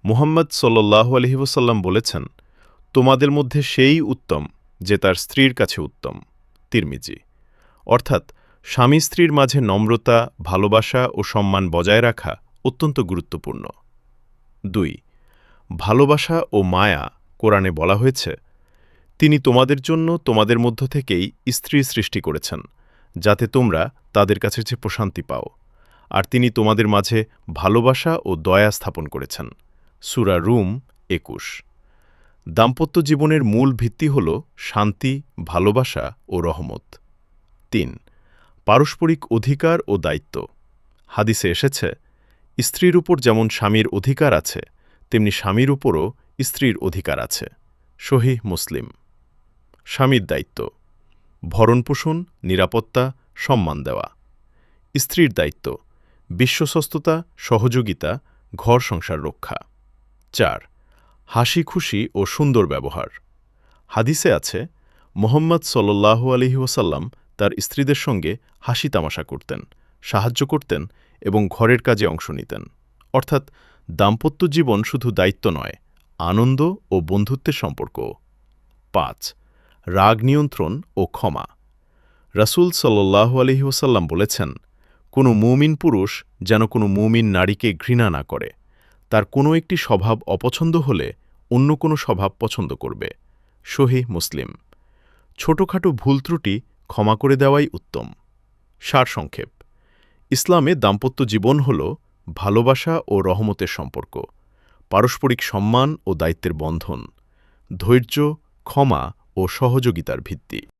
মুহাম্মদ সাল্লাল্লাহু আলাইহি ওয়াসাল্লাম বলেছেন, তোমাদের মধ্যে সেই উত্তম যে তার স্ত্রীর কাছে উত্তম। তিরমিজি। অর্থাৎ স্বামী স্ত্রীর মাঝে নম্রতা, ভালোবাসা ও সম্মান বজায় রাখা অত্যন্ত গুরুত্বপূর্ণ। ২. ভালোবাসা ও মায়া কোরআনে বলা হয়েছে, তিনি তোমাদের জন্য তোমাদের মধ্য থেকেই স্ত্রী সৃষ্টি করেছেন, যাতে তোমরা তাদের কাছে যে প্রশান্তি পাও, আর তিনি তোমাদের মাঝে ভালোবাসা ও দয়া স্থাপন করেছেন। সূরা রুম ২১। দাম্পত্য জীবনের মূল ভিত্তি হল শান্তি, ভালোবাসা ও রহমত। ৩. পারস্পরিক অধিকার ও দায়িত্ব। হাদিসে এসেছে, স্ত্রীর উপর যেমন স্বামীর অধিকার আছে, তেমনি স্বামীর উপরও স্ত্রীর অধিকার আছে। সহিহ মুসলিম। স্বামীর দায়িত্ব: ভরণপোষণ, নিরাপত্তা, সম্মান দেওয়া। স্ত্রীর দায়িত্ব: বিশ্বস্ততা, সহযোগিতা, ঘর সংসার রক্ষা। ৪. হাসি খুশি ও সুন্দর ব্যবহার। হাদিসে আছে, মুহাম্মদ সাল্লাল্লাহু আলাইহি ওয়াসাল্লাম তার স্ত্রীদের সঙ্গে হাসি তামাশা করতেন, সাহায্য করতেন এবং ঘরের কাজে অংশ নিতেন। অর্থাৎ দাম্পত্য জীবন শুধু দায়িত্ব নয়, আনন্দ ও বন্ধুত্বের সম্পর্কও। ৫. রাগ নিয়ন্ত্রণ ও ক্ষমা। রাসূল সাল্লাল্লাহু আলাইহি ওয়াসাল্লাম বলেছেন, কোনো মুমিন পুরুষ যেন কোনো মুমিন নারীকে ঘৃণা না করে। তার কোনো একটি স্বভাব অপছন্দ হলে অন্য কোনো স্বভাব পছন্দ করবে। সহিহ মুসলিম। ছোটখাটো ভুল ত্রুটি ক্ষমা করে দেওয়াই উত্তম। সারসংক্ষেপ: ইসলামে দাম্পত্য জীবন হল ভালোবাসা ও রহমতের সম্পর্ক, পারস্পরিক সম্মান ও দায়িত্বের বন্ধন, ধৈর্য, ক্ষমা ও সহযোগিতার ভিত্তি।